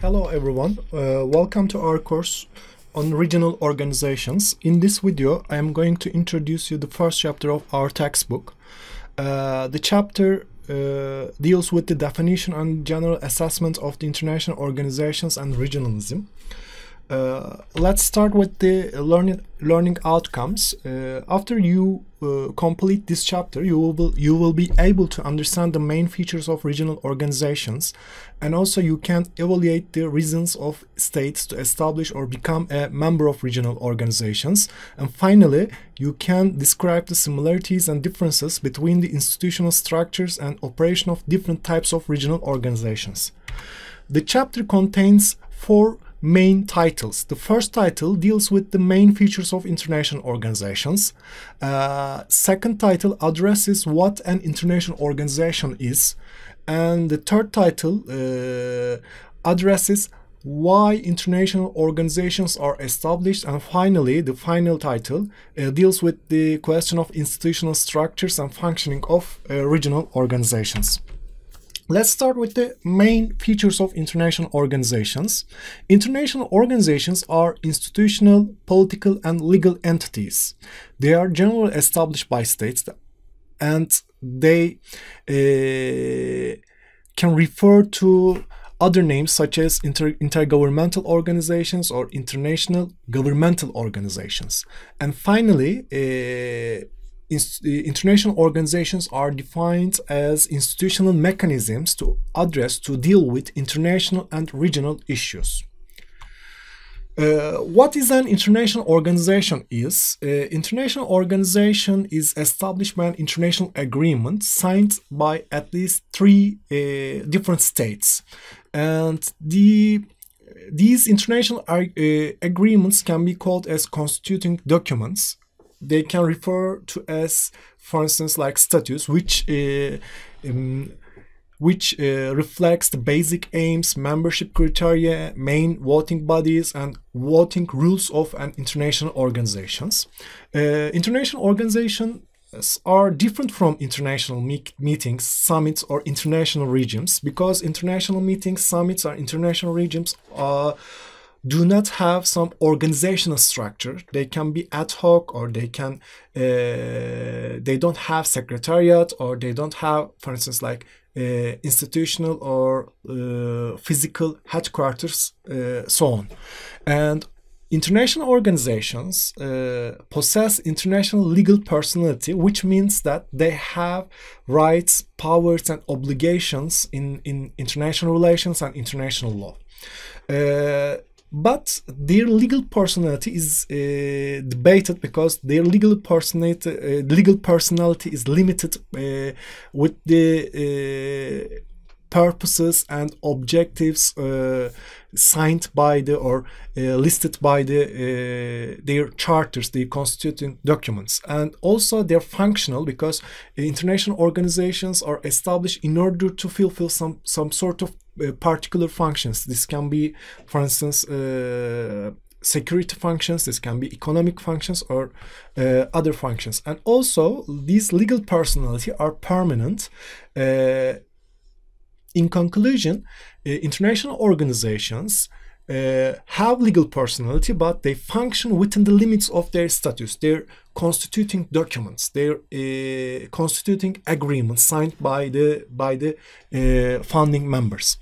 Hello everyone, welcome to our course on regional organizations. In this video, I am going to introduce you the first chapter of our textbook. The chapter deals with the definition and general assessment of the international organizations and regionalism. Let's start with the learning outcomes. After you complete this chapter, you will be able to understand the main features of regional organizations, and also you can evaluate the reasons of states to establish or become a member of regional organizations. And finally, you can describe the similarities and differences between the institutional structures and operation of different types of regional organizations. The chapter contains four main titles. The first title deals with the main features of international organizations. Second title addresses what an international organization is. And the third title addresses why international organizations are established. And finally, the final title deals with the question of institutional structures and functioning of regional organizations. Let's start with the main features of international organizations. International organizations are institutional, political, and legal entities. They are generally established by states, and they can refer to other names such as intergovernmental organizations or international governmental organizations. And finally, international organizations are defined as institutional mechanisms to deal with international and regional issues. What is an international organization is? International organization is established by an international agreement signed by at least three different states. And these international agreements can be called as constituting documents. They can refer to as, for instance, like statutes, which reflects the basic aims, membership criteria, main voting bodies, and voting rules of an international organizations. International organizations are different from international meetings, summits, or international regimes, because international meetings, summits, or international regimes do not have some organizational structure. They can be ad hoc, or they don't have secretariat, or they don't have, for instance, like institutional or physical headquarters, so on. And international organizations possess international legal personality, which means that they have rights, powers, and obligations in international relations and international law. But their legal personality is debated, because their legal personality is limited with the purposes and objectives signed by or listed by their charters, the constituting documents. And also they're functional, because international organizations are established in order to fulfill some sort of particular functions. This can be, for instance, security functions, this can be economic functions, or other functions. And also these legal personality are permanent. In conclusion, international organizations have legal personality, but they function within the limits of their status, their constituting documents, their constituting agreements signed by the founding members.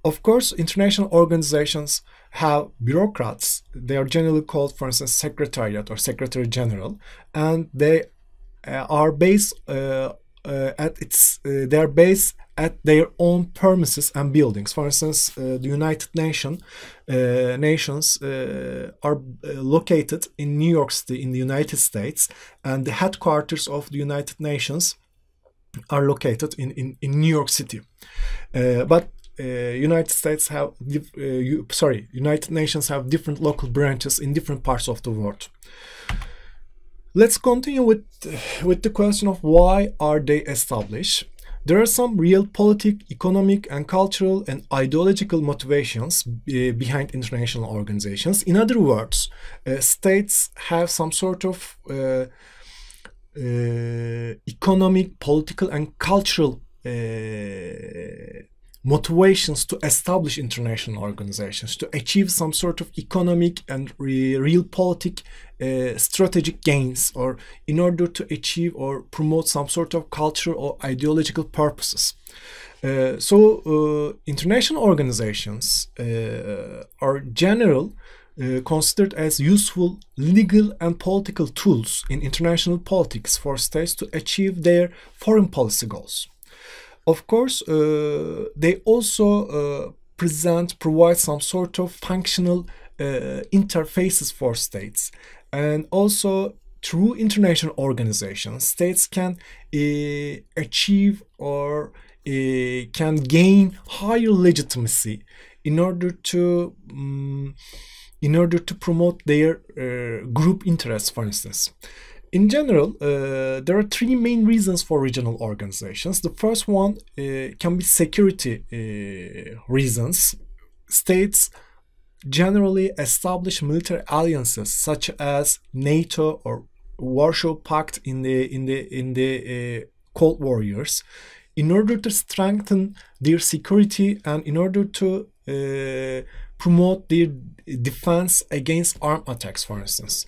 Of course, international organizations have bureaucrats. They are generally called, for instance, secretariat or secretary general, and they are based at their own premises and buildings. For instance, the United Nations are located in New York City in the United States, and the headquarters of the United Nations are located in New York City. But United Nations have different local branches in different parts of the world. Let's continue with the question of why are they established. There are some real political, economic, and cultural and ideological motivations behind international organizations. In other words, states have some sort of economic, political, and cultural motivations to establish international organizations, to achieve some sort of economic and real politic strategic gains, or in order to achieve or promote some sort of cultural or ideological purposes. International organizations are considered as useful legal and political tools in international politics for states to achieve their foreign policy goals. Of course, they also provide some sort of functional interfaces for states, and also through international organizations, states can achieve or can gain higher legitimacy in order to promote their group interests, for instance. In general, there are three main reasons for regional organizations. The first one can be security reasons. States generally establish military alliances such as NATO or Warsaw Pact in the Cold War years, in order to strengthen their security and in order to promote their defense against armed attacks, for instance.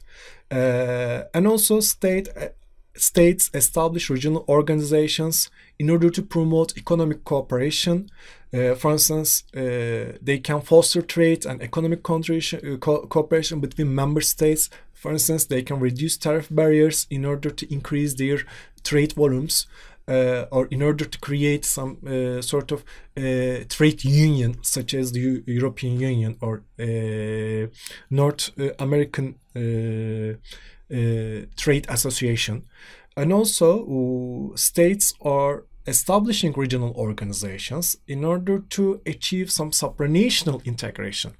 And also states establish regional organizations in order to promote economic cooperation. For instance, they can foster trade and economic cooperation between member states. For instance, they can reduce tariff barriers in order to increase their trade volumes, or in order to create some sort of trade union, such as the European Union or North American Trade Association. And also, states are establishing regional organizations in order to achieve some supranational integration.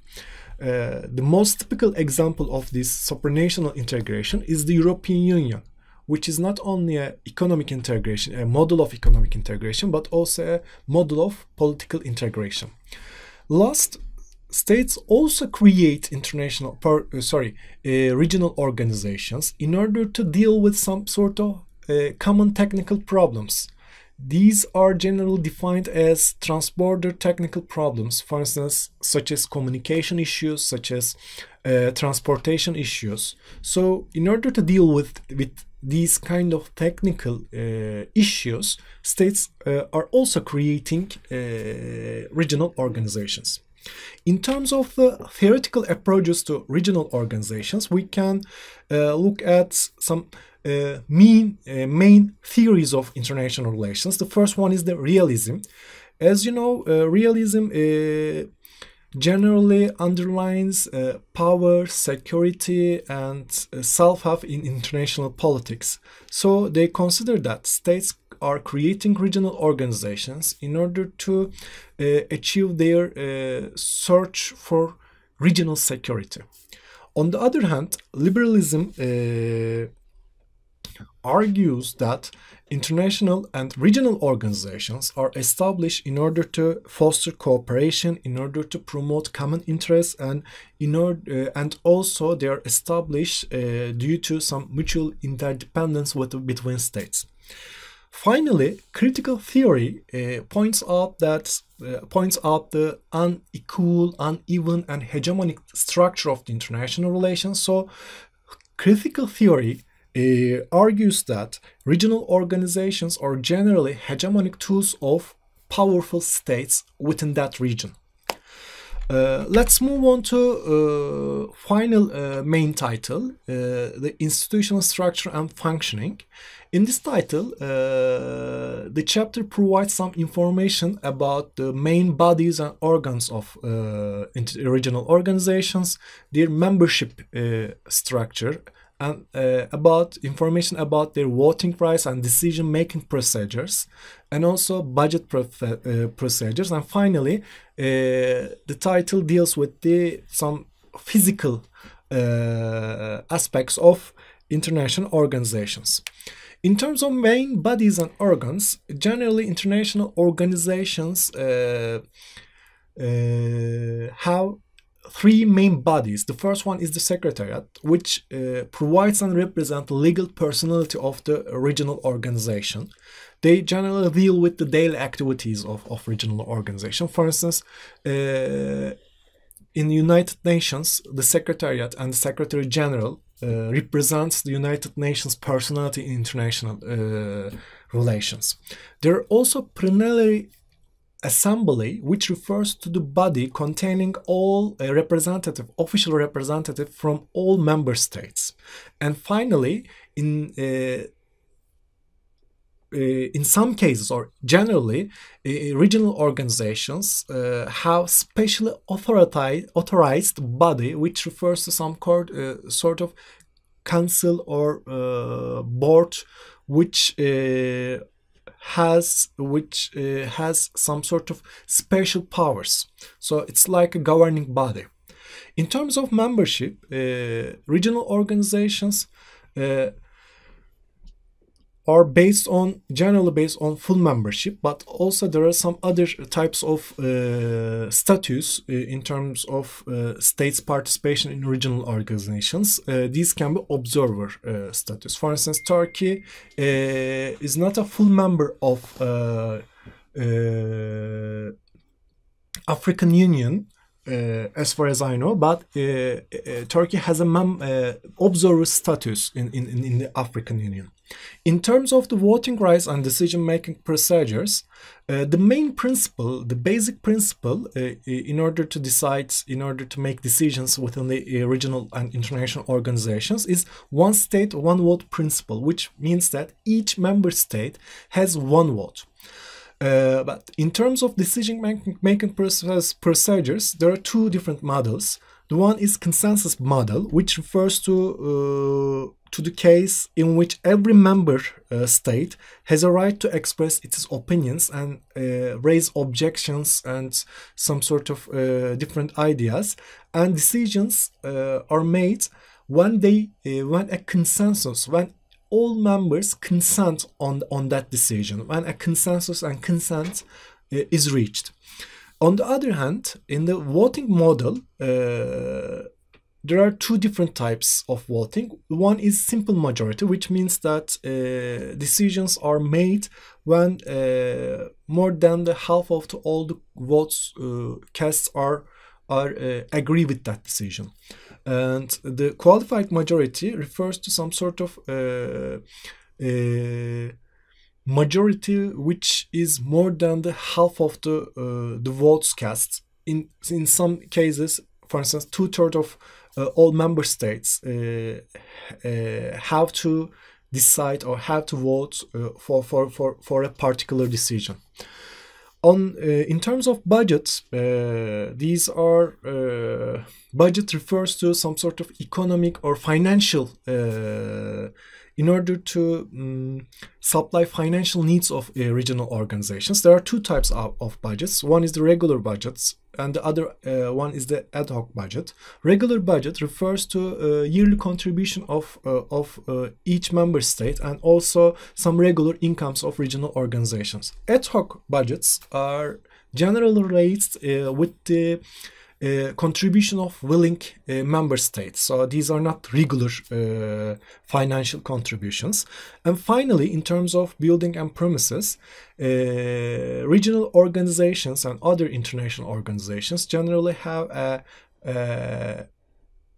The most typical example of this supranational integration is the European Union, which is not only an economic integration, a model of economic integration, but also a model of political integration. Last, states also create regional organizations in order to deal with some sort of common technical problems. These are generally defined as transborder technical problems, for instance, such as communication issues, such as transportation issues. So in order to deal with these kind of technical issues, states are also creating regional organizations. In terms of the theoretical approaches to regional organizations, we can look at some main theories of international relations. The first one is the realism. As you know, realism generally underlines power, security, and self-help in international politics. So they consider that states are creating regional organizations in order to achieve their search for regional security. On the other hand, liberalism argues that international and regional organizations are established in order to foster cooperation, in order to promote common interests, and and also they are established due to some mutual interdependence between states. Finally, critical theory points out the unequal, uneven, and hegemonic structure of the international relations. So, critical theory argues that regional organizations are generally hegemonic tools of powerful states within that region. Let's move on to final main title, the institutional structure and functioning. In this title, the chapter provides some information about the main bodies and organs of regional organizations, their membership structure, and about information about their voting rights and decision-making procedures, and also budget procedures. And finally, the title deals with some physical aspects of international organizations. In terms of main bodies and organs, generally international organizations have three main bodies. The first one is the Secretariat, which provides and represents the legal personality of the regional organization. They generally deal with the daily activities of regional organization. For instance, in the United Nations, the Secretariat and the Secretary General represents the United Nations personality in international relations. There are also plenary assembly, which refers to the body containing all official representative from all member states. And finally, in some cases, or generally, regional organizations have specially authorized body, which refers to some sort of council or board, which has some sort of special powers. So it's like a governing body. In terms of membership, regional organizations are generally based on full membership, but also there are some other types of status in terms of states' participation in regional organizations. These can be observer status. For instance, Turkey is not a full member of African Union, as far as I know, but Turkey has a observer status in the African Union. In terms of the voting rights and decision-making procedures, the main principle, the basic principle, in order to make decisions within the regional and international organizations, is one state, one vote principle, which means that each member state has one vote. But in terms of decision-making procedures, there are two different models. The one is consensus model, which refers to the case in which every member state has a right to express its opinions and raise objections and some sort of different ideas, and decisions are made when all members consent on that decision, when a consensus and consent is reached. On the other hand, in the voting model, there are two different types of voting. One is simple majority, which means that decisions are made when more than the half of all the votes cast are agree with that decision. And the qualified majority refers to some sort of majority which is more than the half of the votes cast. In some cases, for instance, 2/3 of all member states have to decide or have to vote for a particular decision. In terms of budgets, budget refers to some sort of economic or financial in order to supply financial needs of regional organizations. There are two types of budgets. One is the regular budgets, and the other one is the ad hoc budget. Regular budget refers to yearly contribution of each member state and also some regular incomes of regional organizations. Ad hoc budgets are generally raised with the contribution of willing member states. So these are not regular financial contributions. And finally, in terms of building and premises, regional organizations and other international organizations generally have a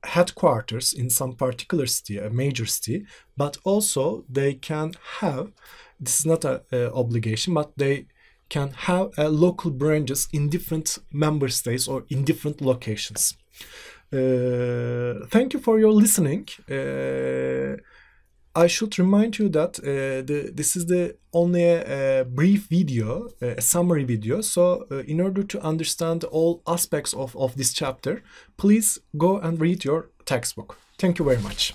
headquarters in some particular city, a major city, but also they can have, this is not an obligation, but they can have local branches in different member states or in different locations. Thank you for your listening. I should remind you that this is only a brief video, a summary video. So in order to understand all aspects of this chapter, please go and read your textbook. Thank you very much.